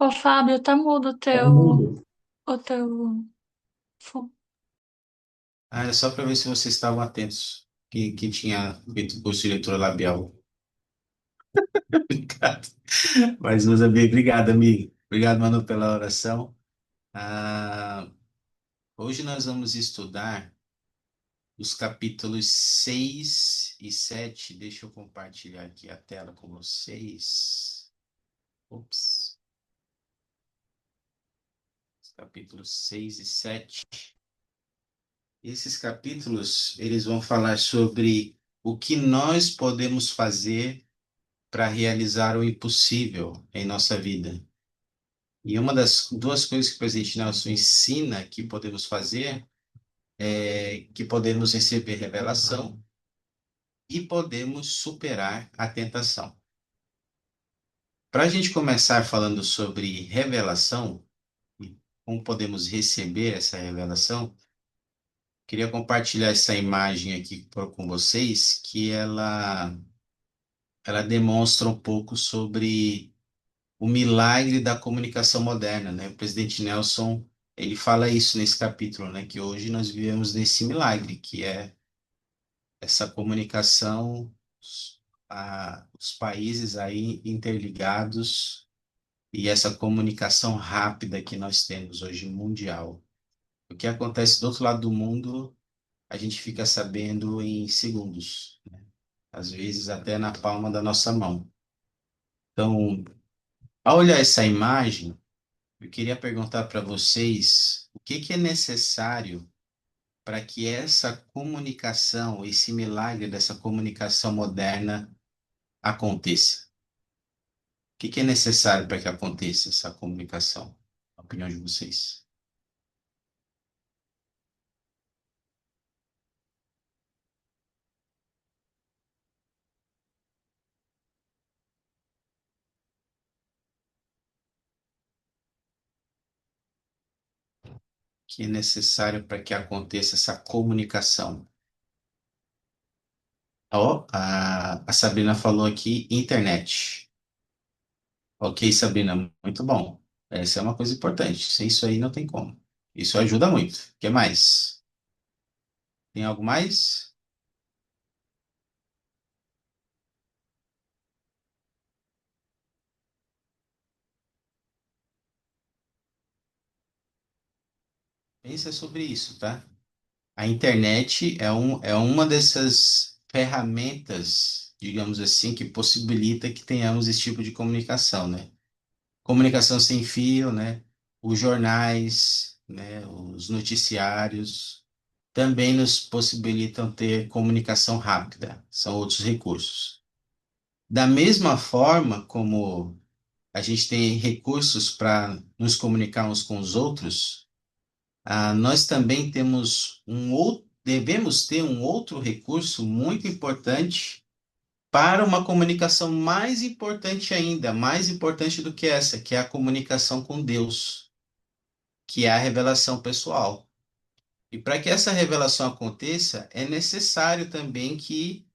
Ô, Fábio, tá mudo Tá mudo. o teu, fo- Ah, era só para ver se vocês estavam atentos que tinha feito curso de leitura labial. Obrigado. Mas, meus amigos, obrigado, amigo. Obrigado, Manu, pela oração. Ah, hoje nós vamos estudar os capítulos 6 e 7. Deixa eu compartilhar aqui a tela com vocês. Ops. Os capítulos 6 e 7. Esses capítulos, eles vão falar sobre o que nós podemos fazer para realizar o impossível em nossa vida. E uma das duas coisas que o presidente Nelson ensina que podemos fazer é que podemos receber revelação e podemos superar a tentação. Para a gente começar falando sobre revelação e como podemos receber essa revelação, queria compartilhar essa imagem aqui com vocês, que ela demonstra um pouco sobre o milagre da comunicação moderna, né? O presidente Nelson, ele fala isso nesse capítulo, né? Que hoje nós vivemos nesse milagre, que é essa comunicação, os países aí interligados e essa comunicação rápida que nós temos hoje mundial. O que acontece do outro lado do mundo, a gente fica sabendo em segundos, né? Às vezes até na palma da nossa mão. Então, ao olhar essa imagem, eu queria perguntar para vocês o que que é necessário para que essa comunicação, esse milagre dessa comunicação moderna aconteça. O que que é necessário para que aconteça essa comunicação? Na opinião de vocês. O que é necessário para que aconteça essa comunicação? Ó, a Sabrina falou aqui, internet. Ok, Sabrina, muito bom. Essa é uma coisa importante. Sem isso aí não tem como. Isso ajuda muito. O que mais? Tem algo mais? Pensa sobre isso, tá? A internet é uma dessas ferramentas, digamos assim, que possibilita que tenhamos esse tipo de comunicação, né? Comunicação sem fio, né? Os jornais, né? Os noticiários também nos possibilitam ter comunicação rápida. São outros recursos. Da mesma forma como a gente tem recursos para nos comunicar uns com os outros, nós também temos devemos ter um outro recurso muito importante para uma comunicação mais importante ainda, mais importante do que essa, que é a comunicação com Deus, que é a revelação pessoal. E para que essa revelação aconteça, é necessário também que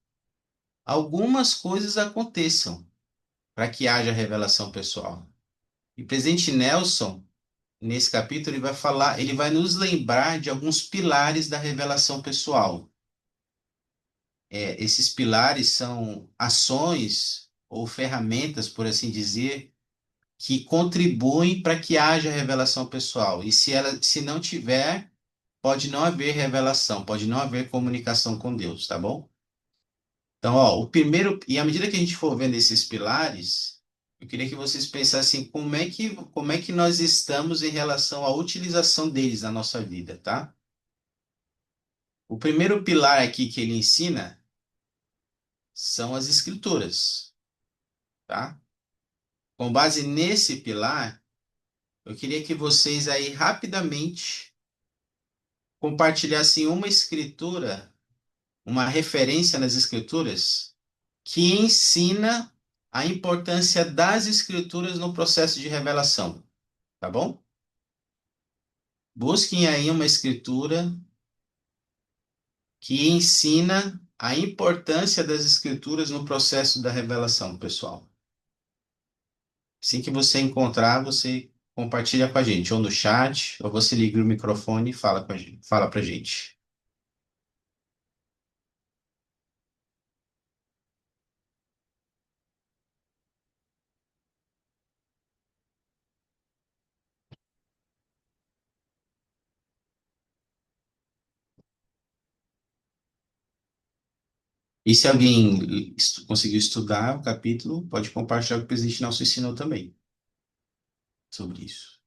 algumas coisas aconteçam para que haja revelação pessoal. E presidente Nelson, nesse capítulo, ele vai falar, ele vai nos lembrar de alguns pilares da revelação pessoal. Esses pilares são ações ou ferramentas, por assim dizer, que contribuem para que haja revelação pessoal. E se não tiver, pode não haver revelação, pode não haver comunicação com Deus, tá bom? Então, ó, o primeiro, e à medida que a gente for vendo esses pilares, eu queria que vocês pensassem como é que nós estamos em relação à utilização deles na nossa vida, tá? O primeiro pilar aqui que ele ensina são as escrituras, tá? Com base nesse pilar, eu queria que vocês aí rapidamente compartilhassem uma escritura, uma referência nas escrituras que ensina a importância das escrituras no processo de revelação, tá bom? Busquem aí uma escritura que ensina a importância das escrituras no processo da revelação, pessoal. Assim que você encontrar, você compartilha com a gente, ou no chat, ou você liga o microfone e fala com a gente, fala pra gente. E se alguém conseguiu estudar o capítulo, pode compartilhar o que o presidente Nelson ensinou também sobre isso.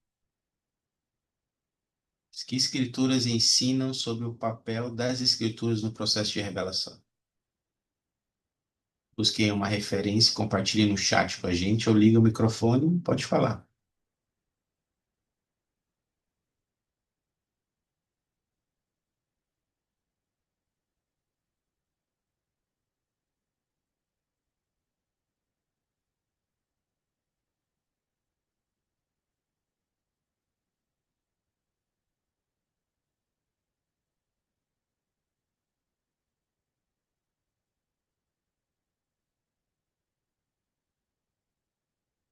Que escrituras ensinam sobre o papel das escrituras no processo de revelação? Busquem uma referência, compartilhe no chat com a gente, ou liga o microfone, pode falar.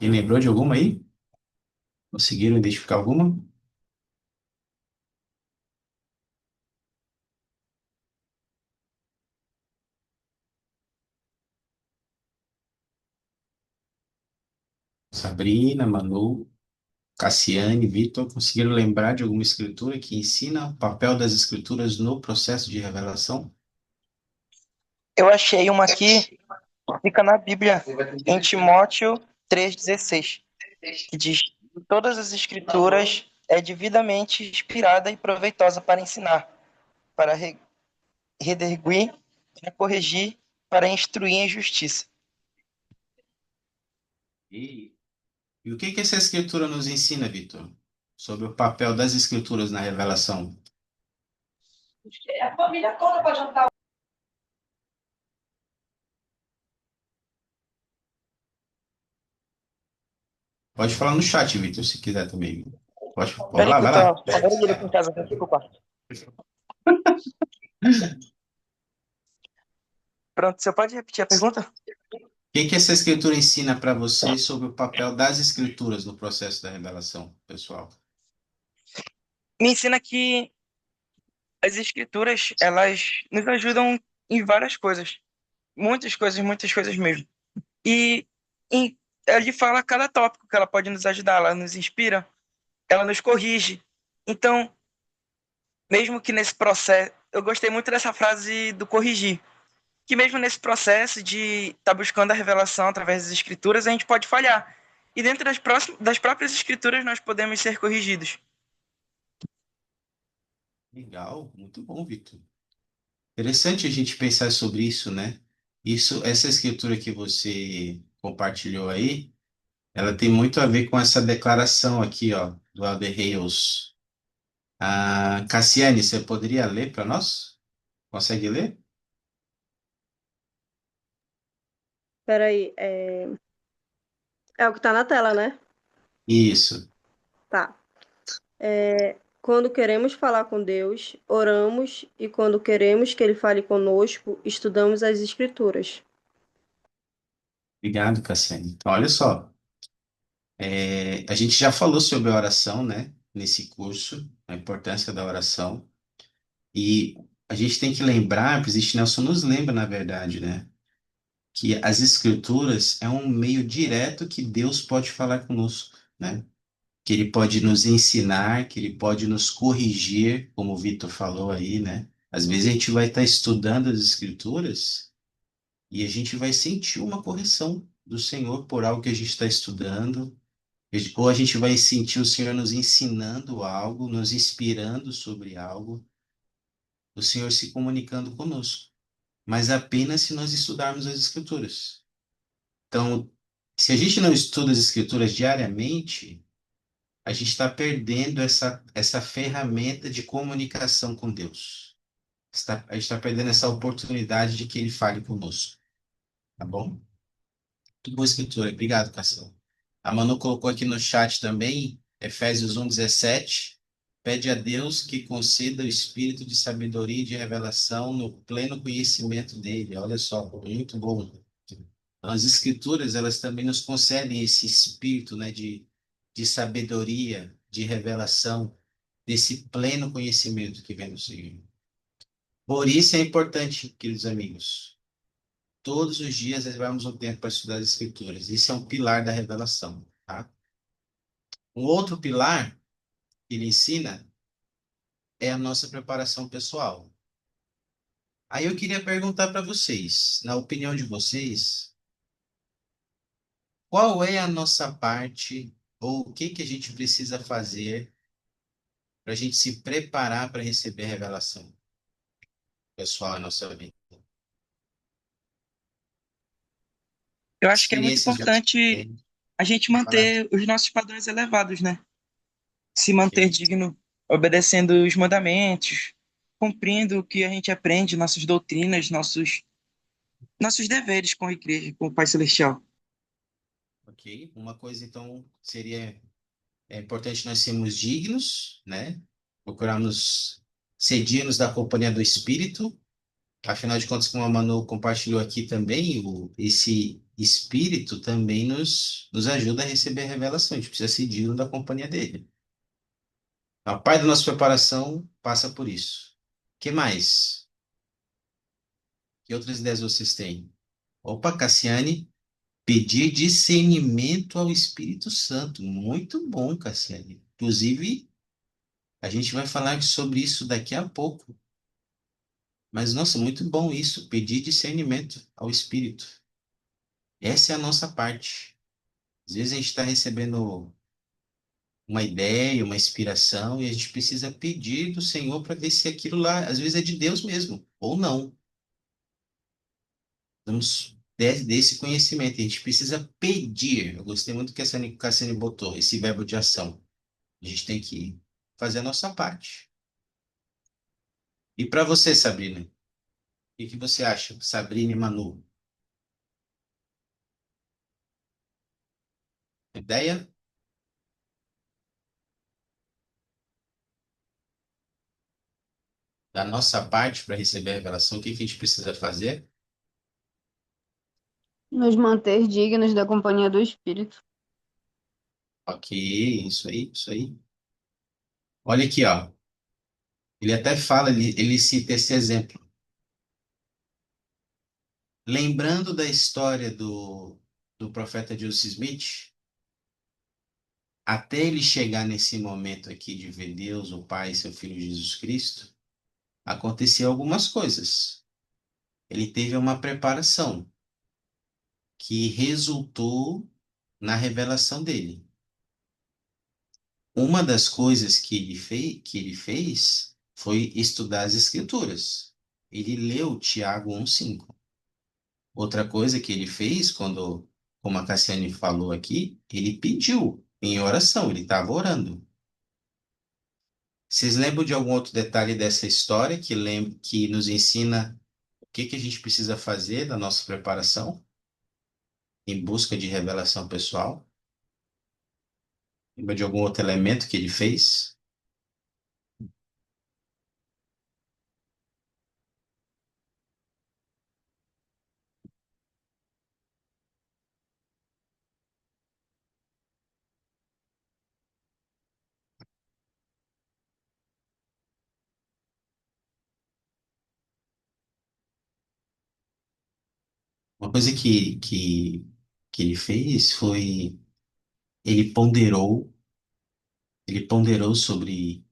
E lembrou de alguma aí? Conseguiram identificar alguma? Sabrina, Manu, Cassiane, Vitor, conseguiram lembrar de alguma escritura que ensina o papel das escrituras no processo de revelação? Eu achei uma aqui, fica na Bíblia, em Timóteo 3,16, que diz: todas as escrituras é devidamente inspirada e proveitosa para ensinar, para redarguir, para corrigir, para instruir em justiça. E, e o que que essa escritura nos ensina, Vitor? Sobre o papel das escrituras na revelação? A família toda pode jantar. Pode falar no chat, Vitor, se quiser também. Pode Peraí lá, que eu vai tô lá. agora ele aqui em casa, aqui pro quarto. Pronto, você pode repetir a pergunta? O que que essa escritura ensina para você sobre o papel das escrituras no processo da revelação, pessoal? Me ensina que as escrituras, elas nos ajudam em várias coisas. Muitas coisas mesmo. E em, ele fala cada tópico que ela pode nos ajudar, ela nos inspira, ela nos corrige. Então, mesmo que nesse processo, eu gostei muito dessa frase do corrigir, que mesmo nesse processo de estar buscando a revelação através das escrituras, a gente pode falhar. E dentro das próprias escrituras nós podemos ser corrigidos. Legal, muito bom, Vitor. Interessante a gente pensar sobre isso, né? Essa escritura que você compartilhou aí, ela tem muito a ver com essa declaração aqui, ó, do Elder Hales. Ah, Cassiane, você poderia ler para nós? Consegue ler? Peraí, é o que tá na tela, né? Isso. Tá. Quando queremos falar com Deus, oramos, e quando queremos que Ele fale conosco, estudamos as Escrituras. Obrigado, Cassiane. Então, olha só, a gente já falou sobre a oração, né? Nesse curso, a importância da oração. E a gente tem que lembrar, o presidente Nelson nos lembra, na verdade, né? Que as escrituras é um meio direto que Deus pode falar conosco, né? Que ele pode nos ensinar, que ele pode nos corrigir, como o Vitor falou aí, né? Às vezes a gente vai estar estudando as escrituras e a gente vai sentir uma correção do Senhor por algo que a gente está estudando, ou a gente vai sentir o Senhor nos ensinando algo, nos inspirando sobre algo, o Senhor se comunicando conosco, mas apenas se nós estudarmos as escrituras. Então, se a gente não estuda as escrituras diariamente, a gente está perdendo essa ferramenta de comunicação com Deus. A gente está perdendo essa oportunidade de que Ele fale conosco, tá bom? Muito boa escritura. Obrigado, Cassão. A Manu colocou aqui no chat também, Efésios 1:17. Pede a Deus que conceda o espírito de sabedoria e de revelação no pleno conhecimento dele. Olha só, muito bom. As escrituras, elas também nos concedem esse espírito, né, de sabedoria, de revelação, desse pleno conhecimento que vem do Senhor. Por isso é importante, queridos amigos, todos os dias reservarmos um tempo para estudar as escrituras. Isso é um pilar da revelação, tá? Um outro pilar que ele ensina é a nossa preparação pessoal. Aí eu queria perguntar para vocês, na opinião de vocês, qual é a nossa parte ou o que que a gente precisa fazer para a gente se preparar para receber a revelação pessoal em nossa vida? Eu acho que é muito Experiências de outros importante têm a gente falar. manter os nossos padrões elevados, né? Se manter Ok. digno, obedecendo os mandamentos, cumprindo o que a gente aprende, nossas doutrinas, nossos deveres com a igreja, com o Pai Celestial. Ok. Uma coisa, então, seria é importante nós sermos dignos, né? Procurarmos ser dignos da companhia do Espírito. Afinal de contas, como a Manu compartilhou aqui também, esse Espírito também nos ajuda a receber a revelação. A gente precisa ser digno da companhia dele. A parte da nossa preparação passa por isso. Que mais? Que outras ideias vocês têm? Opa, Cassiane, pedir discernimento ao Espírito Santo. Muito bom, Cassiane. Inclusive, a gente vai falar sobre isso daqui a pouco. Mas, nossa, muito bom isso, pedir discernimento ao Espírito. Essa é a nossa parte. Às vezes a gente está recebendo uma ideia, uma inspiração, e a gente precisa pedir do Senhor para ver se aquilo lá, às vezes é de Deus mesmo, ou não. Vamos desse conhecimento. A gente precisa pedir. Eu gostei muito que a Cassiane botou, esse verbo de ação. A gente tem que fazer a nossa parte. E para você, Sabrina, o que que você acha, Sabrina e Manu? Ideia da nossa parte para receber a revelação? O que que a gente precisa fazer? Nos manter dignos da companhia do Espírito. Ok, isso aí, isso aí. Olha aqui, ó. Ele até fala, ele cita esse exemplo. Lembrando da história do profeta Joseph Smith, até ele chegar nesse momento aqui de ver Deus, o Pai e seu Filho Jesus Cristo, aconteceu algumas coisas. Ele teve uma preparação que resultou na revelação dele. Uma das coisas que ele fez foi estudar as Escrituras. Ele leu Tiago 1:5. Outra coisa que ele fez, como a Cassiane falou aqui, ele pediu em oração, ele estava orando. Vocês lembram de algum outro detalhe dessa história que nos ensina o que que a gente precisa fazer da nossa preparação em busca de revelação pessoal? Lembra de algum outro elemento que ele fez? Uma coisa que ele fez foi ele ponderou, ele ponderou sobre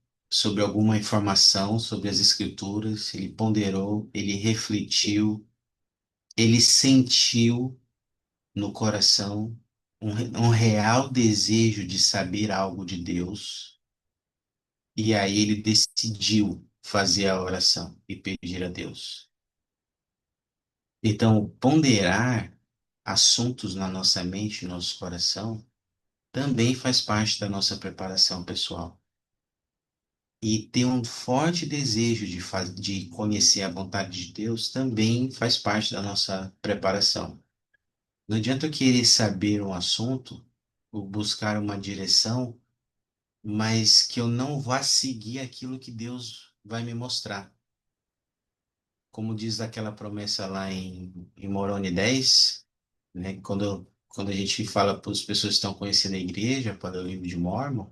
alguma informação, sobre as escrituras, ele ponderou, ele refletiu, ele sentiu no coração um real desejo de saber algo de Deus, e aí ele decidiu fazer a oração e pedir a Deus. Então, ponderar assuntos na nossa mente, no nosso coração, também faz parte da nossa preparação pessoal. E ter um forte desejo de conhecer a vontade de Deus também faz parte da nossa preparação. Não adianta eu querer saber um assunto ou buscar uma direção, mas que eu não vá seguir aquilo que Deus vai me mostrar. Como diz aquela promessa lá em Moroni 10. né? Quando a gente fala para as pessoas que estão conhecendo a igreja, para o livro de Mórmon,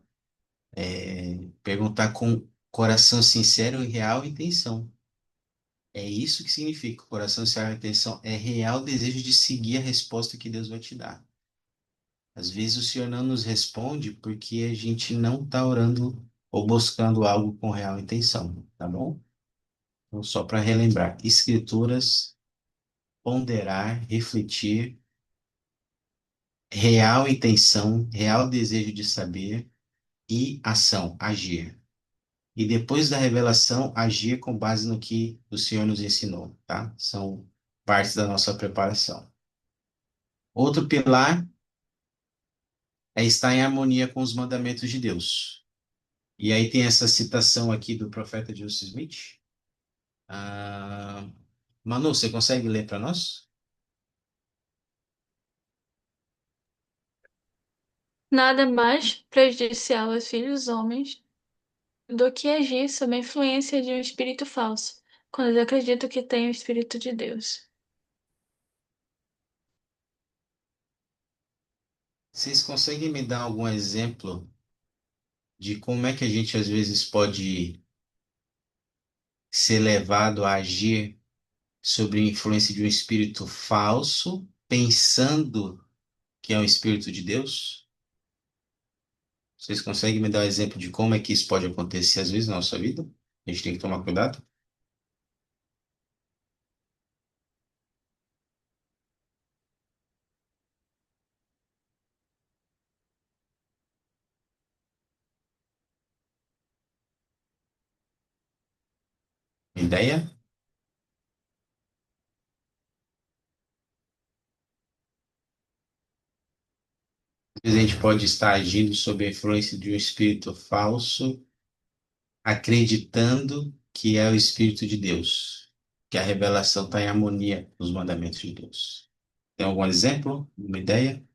perguntar com coração sincero e real intenção. É isso que significa coração sincero e intenção. É real desejo de seguir a resposta que Deus vai te dar. Às vezes o Senhor não nos responde porque a gente não está orando ou buscando algo com real intenção, tá bom? Então, só para relembrar, escrituras, ponderar, refletir, real intenção, real desejo de saber e ação, agir. E depois da revelação, agir com base no que o Senhor nos ensinou, tá? São partes da nossa preparação. Outro pilar é estar em harmonia com os mandamentos de Deus. E aí tem essa citação aqui do profeta Joseph Smith. Ah, Manu, você consegue ler para nós? Nada mais prejudicial aos filhos homens do que agir sob a influência de um espírito falso, quando eles acreditam que tem o Espírito de Deus. Vocês conseguem me dar algum exemplo de como é que a gente às vezes pode ser levado a agir sob a influência de um espírito falso, pensando que é um espírito de Deus? Vocês conseguem me dar um exemplo de como é que isso pode acontecer às vezes na nossa vida? A gente tem que tomar cuidado. Ideia? Às vezes a gente pode estar agindo sob a influência de um espírito falso, acreditando que é o Espírito de Deus, que a revelação está em harmonia com os mandamentos de Deus. Tem algum exemplo? Uma ideia?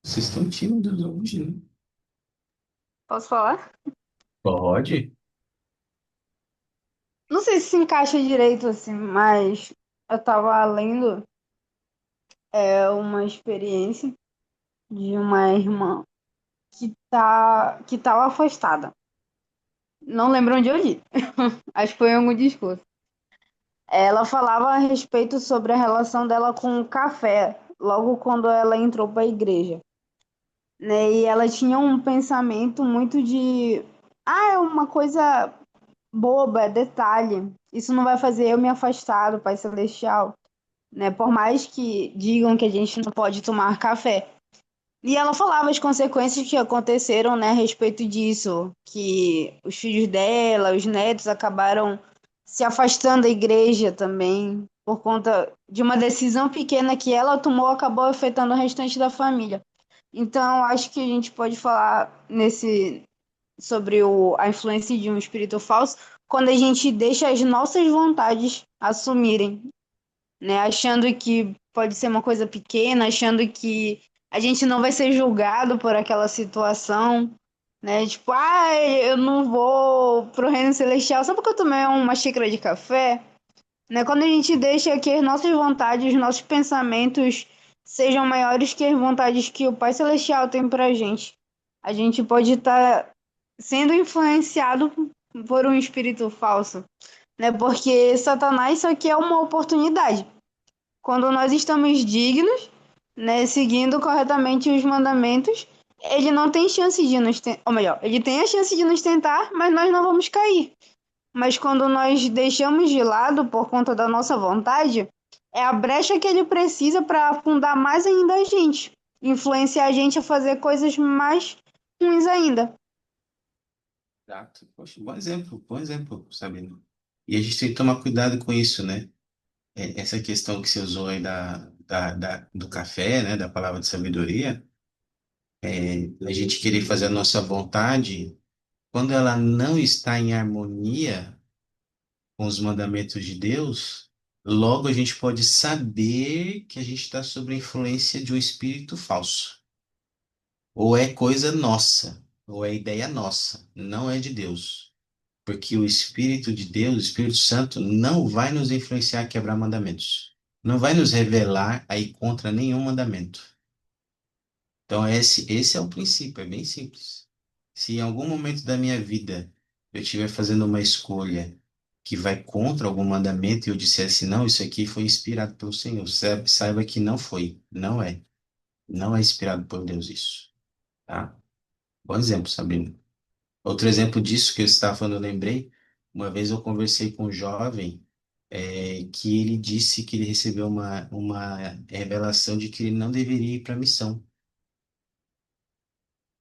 Vocês estão tímidos hoje, né? Posso falar? Pode. Não sei se encaixa direito assim, mas eu tava lendo uma experiência de uma irmã que tava afastada. Não lembro onde eu li. Acho que foi em algum discurso. Ela falava a respeito sobre a relação dela com o café, logo quando ela entrou para a igreja, né? E ela tinha um pensamento muito de, é uma coisa boba, é detalhe. Isso não vai fazer eu me afastar do Pai Celestial, né? Por mais que digam que a gente não pode tomar café. E ela falava as consequências que aconteceram, né, a respeito disso, que os filhos dela, os netos acabaram se afastando da igreja também, por conta de uma decisão pequena que ela tomou, acabou afetando o restante da família. Então, acho que a gente pode falar sobre a influência de um espírito falso quando a gente deixa as nossas vontades assumirem, né? Achando que pode ser uma coisa pequena, achando que a gente não vai ser julgado por aquela situação, né? Tipo, eu não vou pro reino celestial só porque eu tomei uma xícara de café, né? Quando a gente deixa que as nossas vontades, os nossos pensamentos sejam maiores que as vontades que o Pai Celestial tem pra gente, a gente pode estar sendo influenciado por um espírito falso, né? Porque Satanás só quer uma oportunidade quando nós estamos dignos, né, seguindo corretamente os mandamentos, ele não tem chance de nos tentar, ou melhor, ele tem a chance de nos tentar, mas nós não vamos cair. Mas quando nós deixamos de lado por conta da nossa vontade, é a brecha que ele precisa para afundar mais ainda a gente, influenciar a gente a fazer coisas mais ruins ainda. Exato. Poxa, bom exemplo, Sabino. E a gente tem que tomar cuidado com isso, né? Essa questão que você usou aí do café, né? Da palavra de sabedoria, a gente querer fazer a nossa vontade, quando ela não está em harmonia com os mandamentos de Deus, Logo, a gente pode saber que a gente está sob a influência de um espírito falso. Ou é coisa nossa, ou é ideia nossa, não é de Deus. Porque o Espírito de Deus, o Espírito Santo, não vai nos influenciar a quebrar mandamentos. Não vai nos revelar a ir contra nenhum mandamento. Então, esse é o princípio, é bem simples. Se em algum momento da minha vida eu estiver fazendo uma escolha que vai contra algum mandamento e eu disser assim, não, isso aqui foi inspirado pelo Senhor, saiba que não foi, não é. Não é inspirado por Deus isso, tá? Bom exemplo, Sabrina. Outro exemplo disso que eu estava falando, eu lembrei, uma vez eu conversei com um jovem que ele disse que ele recebeu uma revelação de que ele não deveria ir para a missão.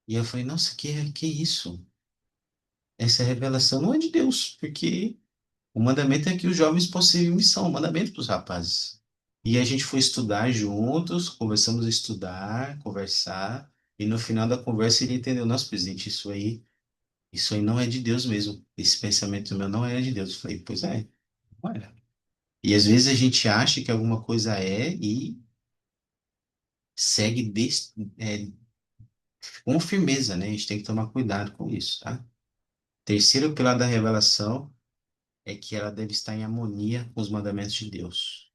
E eu falei, nossa, que isso? Essa revelação não é de Deus, porque o mandamento é que os jovens possam ir em missão, o mandamento para os rapazes. E a gente foi estudar juntos, começamos a estudar, conversar, e no final da conversa ele entendeu, nosso presidente, isso aí não é de Deus mesmo. Esse pensamento meu não é de Deus. Eu falei, pois é, não era. E às vezes a gente acha que alguma coisa é e segue com firmeza, né? A gente tem que tomar cuidado com isso, tá? Terceiro pilar da revelação é que ela deve estar em harmonia com os mandamentos de Deus.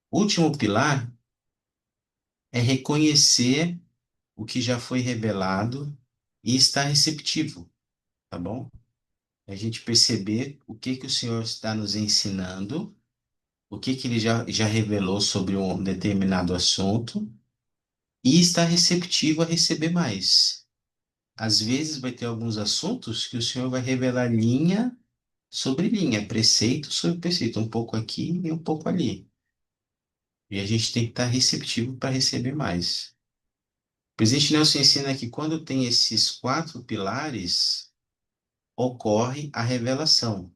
Último pilar é reconhecer o que já foi revelado e estar receptivo, tá bom? É a gente perceber o que que o Senhor está nos ensinando, o que que ele já revelou sobre um determinado assunto e estar receptivo a receber mais. Às vezes vai ter alguns assuntos que o Senhor vai revelar linha sobre linha, preceito sobre preceito, um pouco aqui e um pouco ali. E a gente tem que estar receptivo para receber mais. O presidente Nelson ensina que quando tem esses quatro pilares, ocorre a revelação.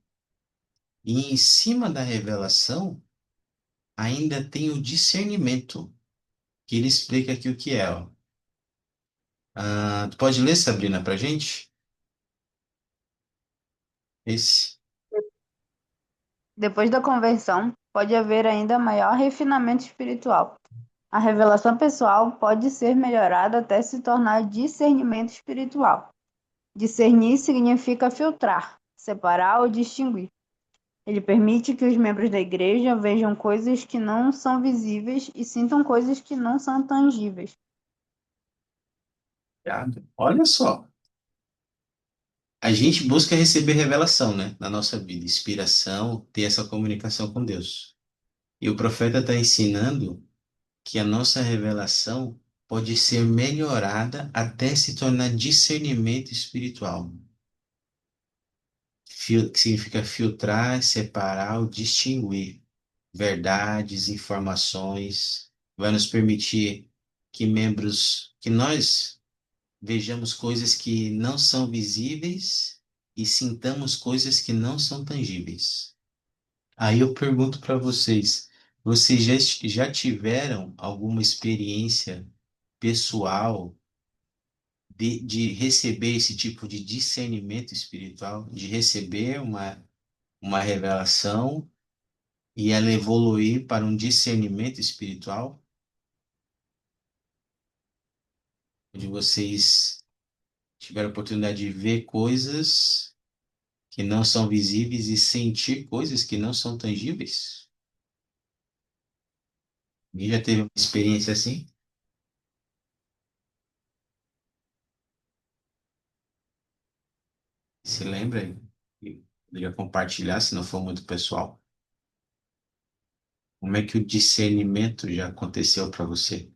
E em cima da revelação, ainda tem o discernimento, que ele explica aqui o que é. Ó. Tu pode ler, Sabrina, para gente? Esse. Depois da conversão, pode haver ainda maior refinamento espiritual. A revelação pessoal pode ser melhorada até se tornar discernimento espiritual. Discernir significa filtrar, separar ou distinguir. Ele permite que os membros da igreja vejam coisas que não são visíveis e sintam coisas que não são tangíveis. Olha só. A gente busca receber revelação, né, na nossa vida, inspiração, ter essa comunicação com Deus. E o profeta está ensinando que a nossa revelação pode ser melhorada até se tornar discernimento espiritual. Que significa filtrar, separar ou distinguir verdades, informações, vai nos permitir que nós vejamos coisas que não são visíveis e sintamos coisas que não são tangíveis. Aí eu pergunto para vocês já tiveram alguma experiência pessoal de receber esse tipo de discernimento espiritual, de receber uma revelação e ela evoluir para um discernimento espiritual, onde vocês tiveram a oportunidade de ver coisas que não são visíveis e sentir coisas que não são tangíveis? E já teve uma experiência assim? Se lembra? E poderia compartilhar, se não for muito pessoal. Como é que o discernimento já aconteceu para você?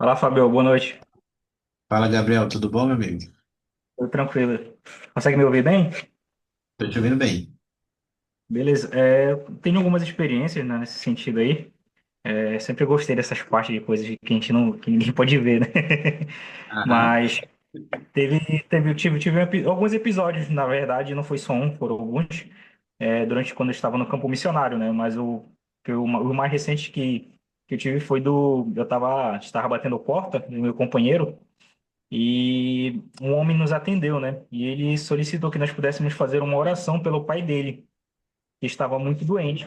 Olá, Fabio, boa noite. Fala, Gabriel, tudo bom, meu amigo? Tudo tranquilo? Consegue me ouvir bem? Tô te ouvindo bem. Beleza. Eu tenho algumas experiências, né, nesse sentido aí. Sempre gostei dessas partes de coisas que a gente não, que ninguém pode ver, né? Aham. Mas tive alguns episódios, na verdade, não foi só um, foram alguns, durante quando eu estava no campo missionário, né? Mas o mais recente que eu tive foi eu estava batendo porta do meu companheiro e um homem nos atendeu, né? E ele solicitou que nós pudéssemos fazer uma oração pelo pai dele, que estava muito doente.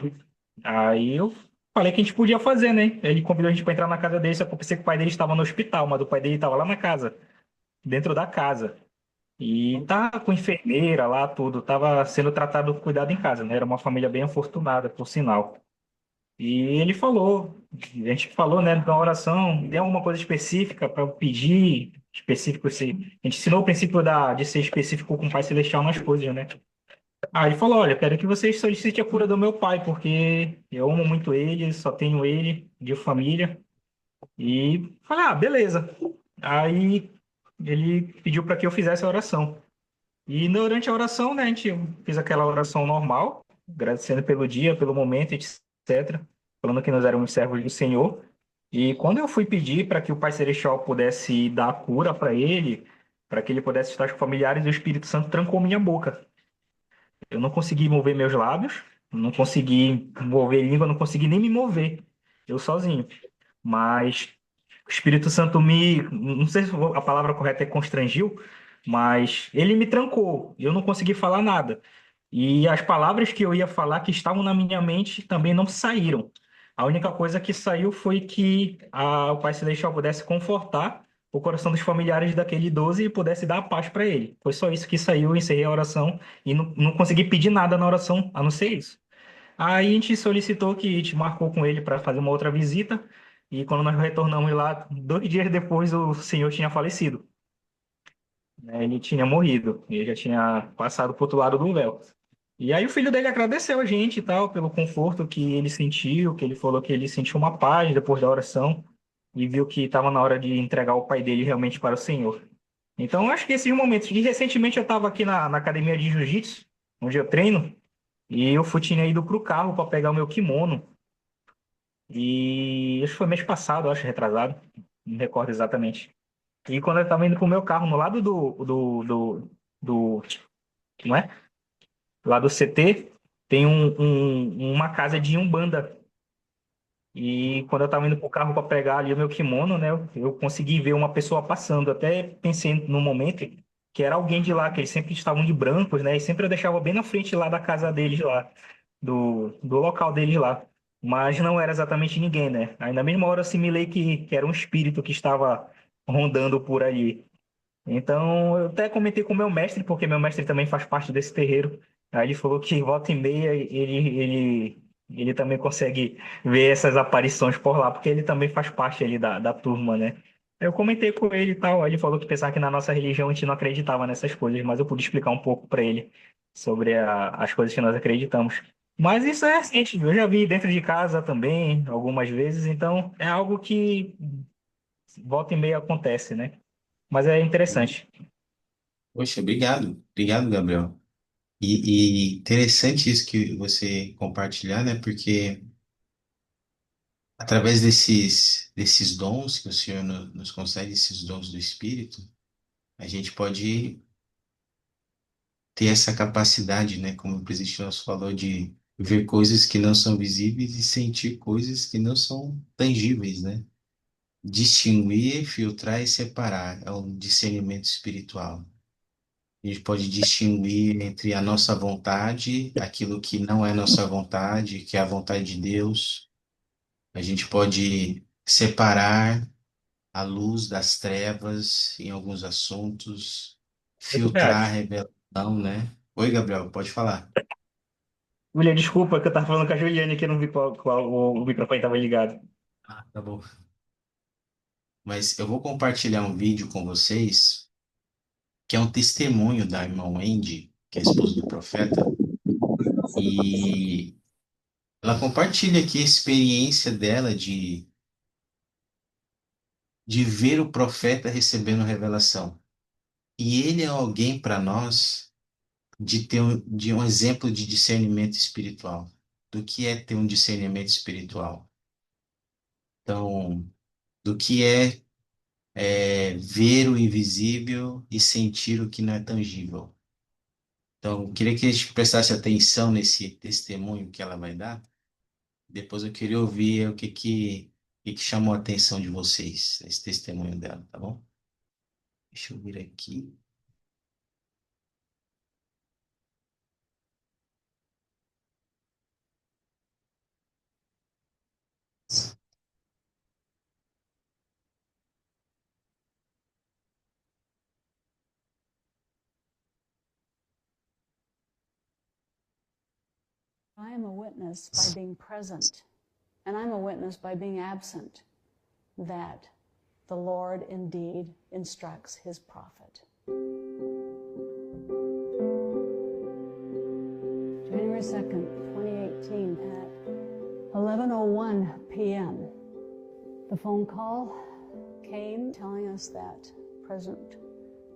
Aí eu falei que a gente podia fazer, né? Ele convidou a gente para entrar na casa dele, só que eu pensei que o pai dele estava no hospital, mas o pai dele estava lá na casa, dentro da casa. E tá com enfermeira lá, tudo. Tava sendo tratado, cuidado em casa, né? Era uma família bem afortunada, por sinal. E ele falou, a gente falou, né, na oração, tem alguma coisa específica para pedir, específico, se, a gente ensinou o princípio de ser específico com o Pai Celestial nas coisas, né? Aí ele falou, olha, eu quero que vocês solicitem a cura do meu pai, porque eu amo muito ele, só tenho ele de família. E falei, ah, beleza. Aí ele pediu para que eu fizesse a oração. E durante a oração, né, a gente fez aquela oração normal, agradecendo pelo dia, pelo momento, etc. Falando que nós éramos servos do Senhor. E quando eu fui pedir para que o Pai Celestial pudesse dar a cura para ele, para que ele pudesse estar com familiares, o Espírito Santo trancou minha boca. Eu não consegui mover meus lábios, não consegui mover língua, não consegui nem me mover, eu sozinho. Mas o Espírito Santo não sei se a palavra correta é constrangiu, mas ele me trancou, eu não consegui falar nada. E as palavras que eu ia falar, que estavam na minha mente, também não saíram. A única coisa que saiu foi que o Pai Celestial pudesse confortar o coração dos familiares daquele idoso e pudesse dar a paz para ele. Foi só isso que saiu, eu encerrei a oração e não consegui pedir nada na oração, a não ser isso. Aí a gente solicitou que a gente marcou com ele para fazer uma outra visita. E quando nós retornamos lá, 2 dias depois, o senhor tinha falecido, né? Ele tinha morrido, ele já tinha passado para outro lado do véu. E aí o filho dele agradeceu a gente e tal, pelo conforto que ele sentiu, que ele falou que ele sentiu uma paz depois da oração e viu que estava na hora de entregar o pai dele realmente para o Senhor. Então, eu acho que esses momentos. E recentemente eu estava aqui na academia de jiu-jitsu, onde eu treino, e eu tinha ido para o carro para pegar o meu kimono. E acho que foi mês passado, eu acho, retrasado. Não me recordo exatamente. E quando eu estava indo pro meu carro, no lado do, não é? Lá do CT, tem uma casa de Umbanda. E quando eu estava indo pro carro para pegar ali o meu kimono, né? Eu consegui ver uma pessoa passando. Até pensei no momento que era alguém de lá, que eles sempre estavam de brancos, né? E sempre eu deixava bem na frente lá da casa deles lá, do local deles lá. Mas não era exatamente ninguém, né? Aí na mesma hora eu assimilei que era um espírito que estava rondando por ali. Então, eu até comentei com o meu mestre, porque meu mestre também faz parte desse terreiro. Aí ele falou que volta e meia ele também consegue ver essas aparições por lá, porque ele também faz parte ali da turma, né? Eu comentei com ele e tal, aí ele falou que pensava que na nossa religião a gente não acreditava nessas coisas, mas eu pude explicar um pouco para ele sobre as coisas que nós acreditamos. Mas isso é recente, eu já vi dentro de casa também, algumas vezes, então é algo que volta e meia acontece, né? Mas é interessante. Poxa, obrigado. Obrigado, Gabriel. E interessante isso que você compartilhar, né? Porque através desses dons que o Senhor nos concede, esses dons do Espírito, a gente pode ter essa capacidade, né? Como o presidente nosso falou, de ver coisas que não são visíveis e sentir coisas que não são tangíveis, né? Distinguir, filtrar e separar é um discernimento espiritual. A gente pode distinguir entre a nossa vontade, aquilo que não é nossa vontade, que é a vontade de Deus. A gente pode separar a luz das trevas em alguns assuntos, É filtrar a verdade. revelação, né? Oi, Gabriel, pode falar. William, desculpa que eu tava falando com a Juliane que eu não vi qual o microfone estava ligado. Ah, tá bom. Mas eu vou compartilhar um vídeo com vocês, que é um testemunho da irmã Wendy, que é a esposa do profeta, e ela compartilha aqui a experiência dela de ver o profeta recebendo revelação. E ele é alguém para nós de um exemplo de discernimento espiritual. Do que é ter um discernimento espiritual? Então, do que é ver o invisível e sentir o que não é tangível. Então, eu queria que a gente prestasse atenção nesse testemunho que ela vai dar. Depois eu queria ouvir o que chamou a atenção de vocês, esse testemunho dela, tá bom? Deixa eu vir aqui. I am a witness by being present, and I'm a witness by being absent, that the Lord indeed instructs his prophet. January 2nd, 2018 at 11:01 p.m. The phone call came telling us that President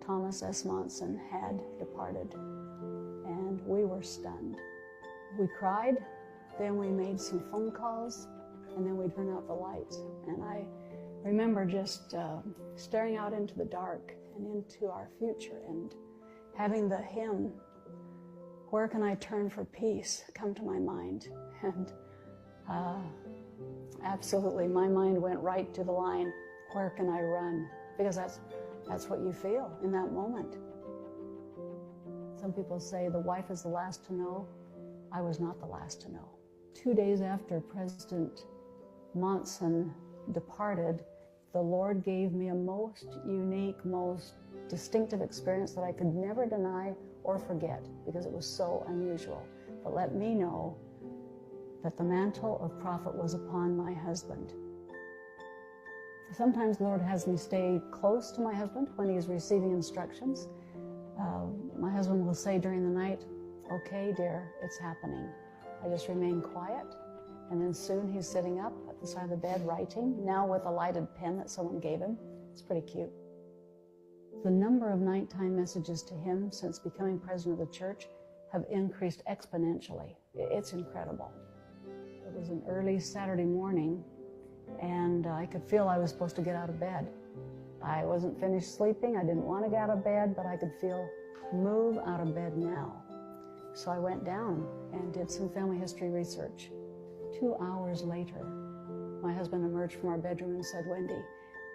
Thomas S. Monson had departed, and we were stunned. We cried, then we made some phone calls, and then we turned out the lights. And I remember just staring out into the dark and into our future and having the hymn, "Where Can I Turn for Peace?" come to my mind. And absolutely, my mind went right to the line, "Where can I run?" Because that's what you feel in that moment. Some people say the wife is the last to know. I was not the last to know. 2 days after President Monson departed, the Lord gave me a most unique, most distinctive experience that I could never deny or forget because it was so unusual. But let me know that the mantle of prophet was upon my husband. Sometimes the Lord has me stay close to my husband when he's receiving instructions. My husband will say during the night, "Okay, dear, it's happening." I just remain quiet, and then soon he's sitting up at the side of the bed writing, now with a lighted pen that someone gave him. It's pretty cute. The number of nighttime messages to him since becoming president of the church have increased exponentially. It's incredible. It was an early Saturday morning, and I could feel I was supposed to get out of bed. I wasn't finished sleeping. I didn't want to get out of bed, but I could feel move out of bed now. So I went down and did some family history research. 2 hours later, my husband emerged from our bedroom and said, "Wendy,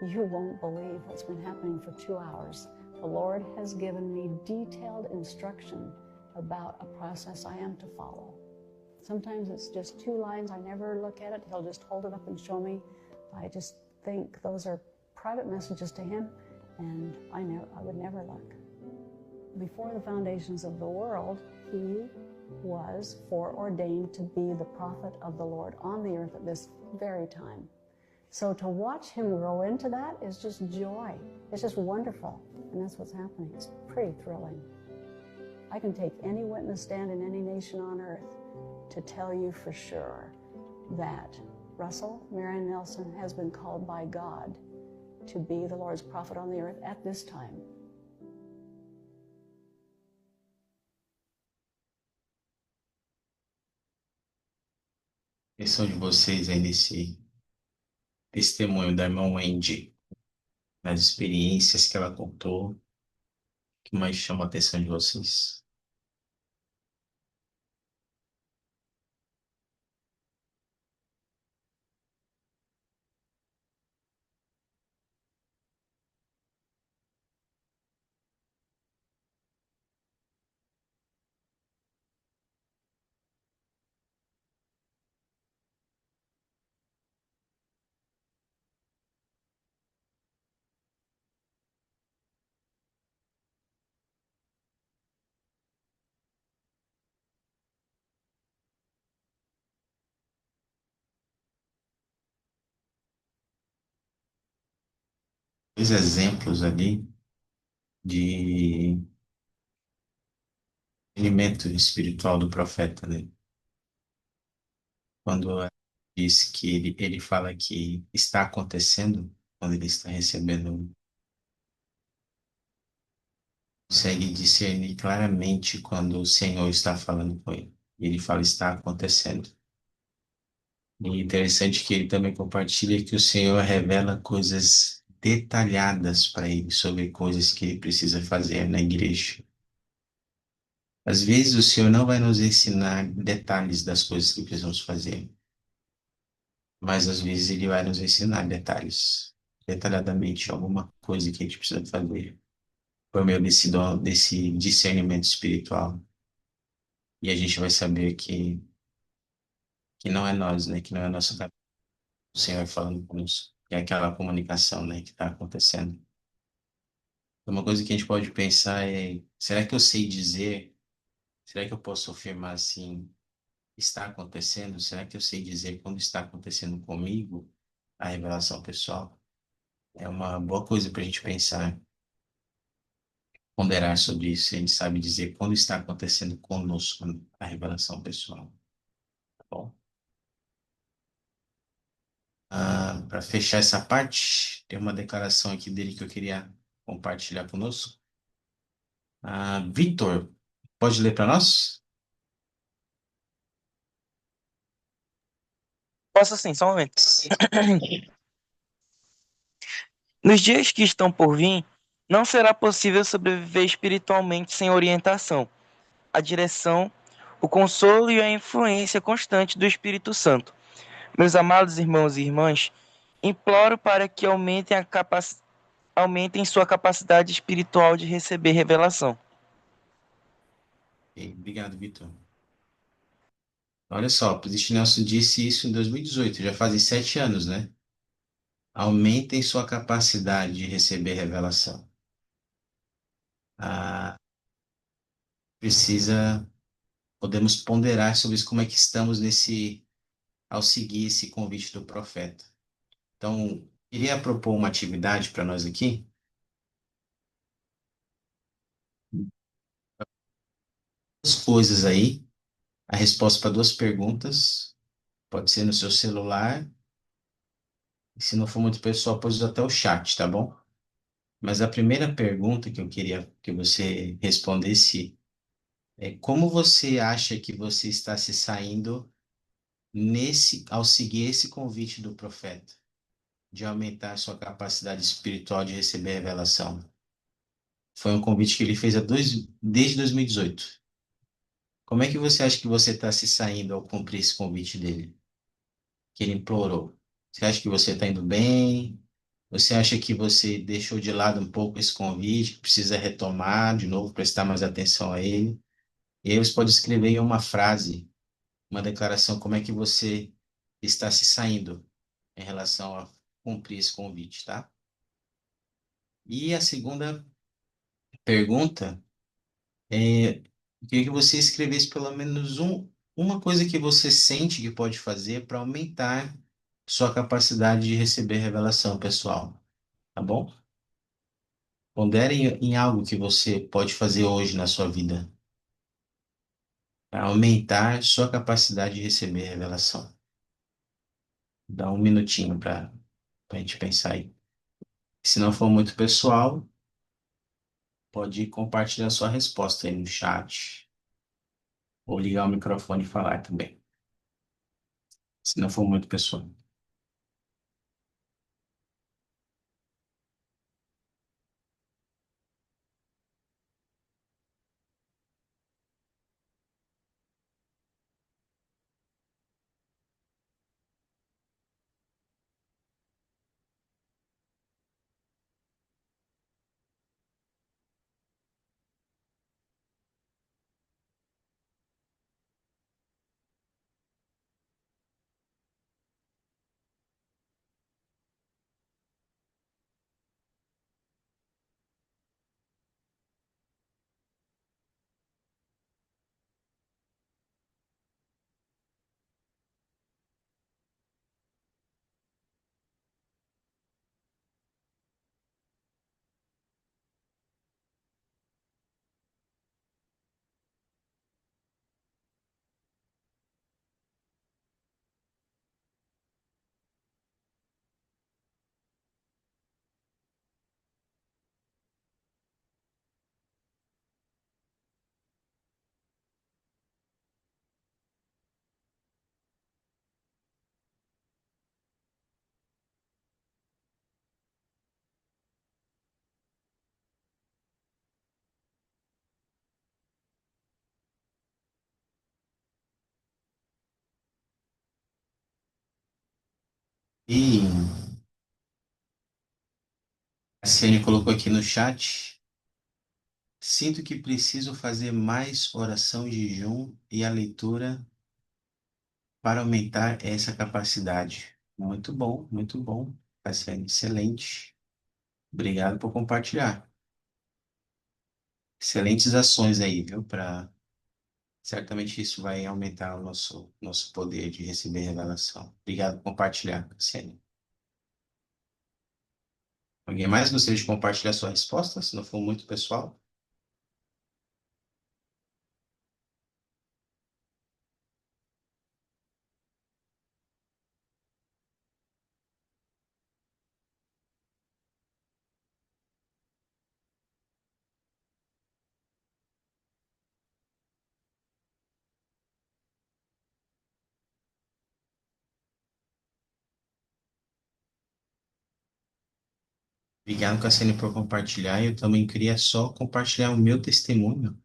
you won't believe what's been happening for 2 hours. The Lord has given me detailed instruction about a process I am to follow." Sometimes it's just 2 lines. I never look at it. He'll just hold it up and show me. I just think those are private messages to him, and I would never look. Before the foundations of the world, he was foreordained to be the prophet of the Lord on the earth at this very time. So to watch him grow into that is just joy. It's just wonderful. And that's what's happening. It's pretty thrilling. I can take any witness stand in any nation on earth to tell you for sure that Russell Marion Nelson has been called by God to be the Lord's prophet on the earth at this time. A atenção de vocês aí nesse testemunho da irmã Wendy, nas experiências que ela contou, o que mais chama a atenção de vocês? Dois exemplos ali de alimento espiritual do profeta, né? Quando diz que ele fala que está acontecendo, quando ele está recebendo, consegue discernir claramente quando o Senhor está falando com ele. Ele fala, está acontecendo. E é interessante que ele também compartilha que o Senhor revela coisas detalhadas para ele sobre coisas que ele precisa fazer na igreja. Às vezes o Senhor não vai nos ensinar detalhes das coisas que precisamos fazer, mas às vezes Ele vai nos ensinar detalhes, detalhadamente, alguma coisa que a gente precisa fazer, por meio desse dom, desse discernimento espiritual. E a gente vai saber que não é nós, né? Que não é nosso o Senhor falando conosco, que é aquela comunicação, né, que está acontecendo. Uma coisa que a gente pode pensar é, será que eu sei dizer? Será que eu posso afirmar assim, está acontecendo? Será que eu sei dizer quando está acontecendo comigo a revelação pessoal? É uma boa coisa para a gente pensar, ponderar sobre isso. A gente sabe dizer quando está acontecendo conosco a revelação pessoal, tá bom? Para fechar essa parte, tem uma declaração aqui dele que eu queria compartilhar conosco. Vitor, pode ler para nós? Posso sim, só um momento. Nos dias que estão por vir, não será possível sobreviver espiritualmente sem orientação, a direção, o consolo e a influência constante do Espírito Santo. Meus amados irmãos e irmãs, imploro para que aumentem sua capacidade espiritual de receber revelação. Obrigado, Vitor. Olha só, o presidente Nelson disse isso em 2018, já fazem 7 anos, né? Aumentem sua capacidade de receber revelação. Ah, precisa, podemos ponderar sobre isso, como é que estamos ao seguir esse convite do profeta. Então, queria propor uma atividade para nós aqui. Duas coisas aí, a resposta para duas perguntas, pode ser no seu celular, e se não for muito pessoal, pode usar até o chat, tá bom? Mas a primeira pergunta que eu queria que você respondesse é como você acha que você está se saindo ao seguir esse convite do profeta, de aumentar sua capacidade espiritual de receber revelação? Foi um convite que ele fez desde 2018. Como é que você acha que você está se saindo ao cumprir esse convite dele, que ele implorou? Você acha que você está indo bem? Você acha que você deixou de lado um pouco esse convite, que precisa retomar de novo, prestar mais atenção a ele? E aí você pode escrever em uma frase, uma declaração, como é que você está se saindo em relação a cumprir esse convite, tá? E a segunda pergunta é, eu queria que você escrevesse pelo menos uma coisa que você sente que pode fazer para aumentar sua capacidade de receber revelação pessoal, tá bom? Pondere em algo que você pode fazer hoje na sua vida para aumentar sua capacidade de receber revelação. Dá um minutinho para a gente pensar aí. Se não for muito pessoal, pode compartilhar sua resposta aí no chat ou ligar o microfone e falar também. Se não for muito pessoal. E a Ciane colocou aqui no chat. Sinto que preciso fazer mais oração, jejum e a leitura para aumentar essa capacidade. Muito bom. Cassiane, excelente. Obrigado por compartilhar. Excelentes ações aí, viu? Certamente isso vai aumentar o nosso poder de receber revelação. Obrigado por compartilhar, Cassiane. Alguém mais gostaria de compartilhar sua resposta, se não for muito pessoal? Obrigado, Cassiane, por compartilhar. Eu também queria só compartilhar o meu testemunho.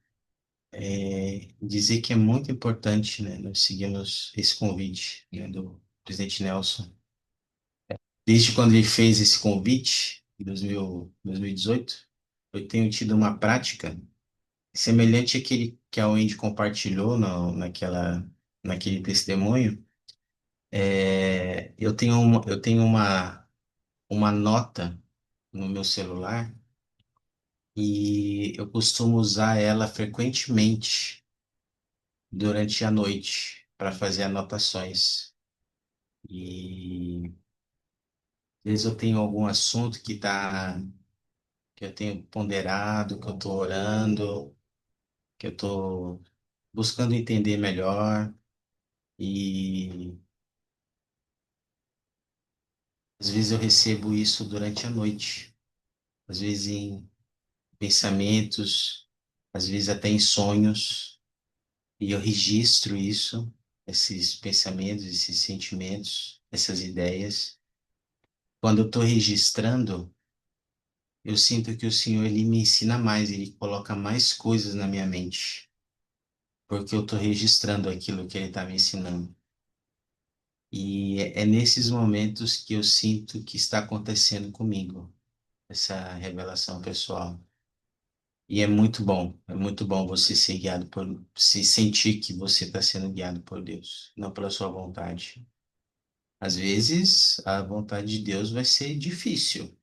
Dizer que é muito importante, né, nós seguirmos esse convite, né, do presidente Nelson. Desde quando ele fez esse convite, em 2018, eu tenho tido uma prática semelhante àquele que a Wendy compartilhou naquele testemunho. Eu tenho uma nota no meu celular e eu costumo usar ela frequentemente durante a noite para fazer anotações. E às vezes eu tenho algum assunto que eu tenho ponderado, que eu estou orando, que eu estou buscando entender melhor. E às vezes eu recebo isso durante a noite, às vezes em pensamentos, às vezes até em sonhos, e eu registro isso, esses pensamentos, esses sentimentos, essas ideias. Quando eu estou registrando, eu sinto que o Senhor ele me ensina mais, ele coloca mais coisas na minha mente, porque eu estou registrando aquilo que ele está me ensinando. E é nesses momentos que eu sinto que está acontecendo comigo, essa revelação pessoal. E é muito bom você ser guiado se sentir que você está sendo guiado por Deus, não pela sua vontade. Às vezes, a vontade de Deus vai ser difícil,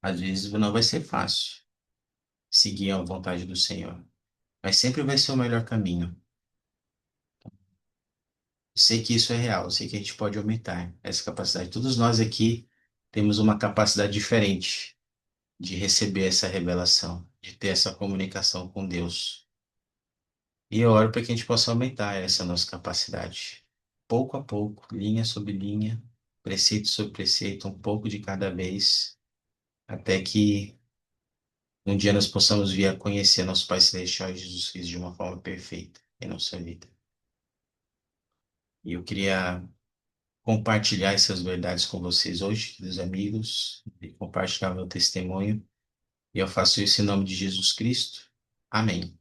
às vezes não vai ser fácil seguir a vontade do Senhor, mas sempre vai ser o melhor caminho. Eu sei que isso é real, eu sei que a gente pode aumentar essa capacidade. Todos nós aqui temos uma capacidade diferente de receber essa revelação, de ter essa comunicação com Deus. E eu oro para que a gente possa aumentar essa nossa capacidade, pouco a pouco, linha sobre linha, preceito sobre preceito, um pouco de cada vez, até que um dia nós possamos vir a conhecer nosso Pai Celestial e Jesus Cristo de uma forma perfeita em nossa vida. E eu queria compartilhar essas verdades com vocês hoje, queridos amigos, e compartilhar meu testemunho. E eu faço isso em nome de Jesus Cristo. Amém.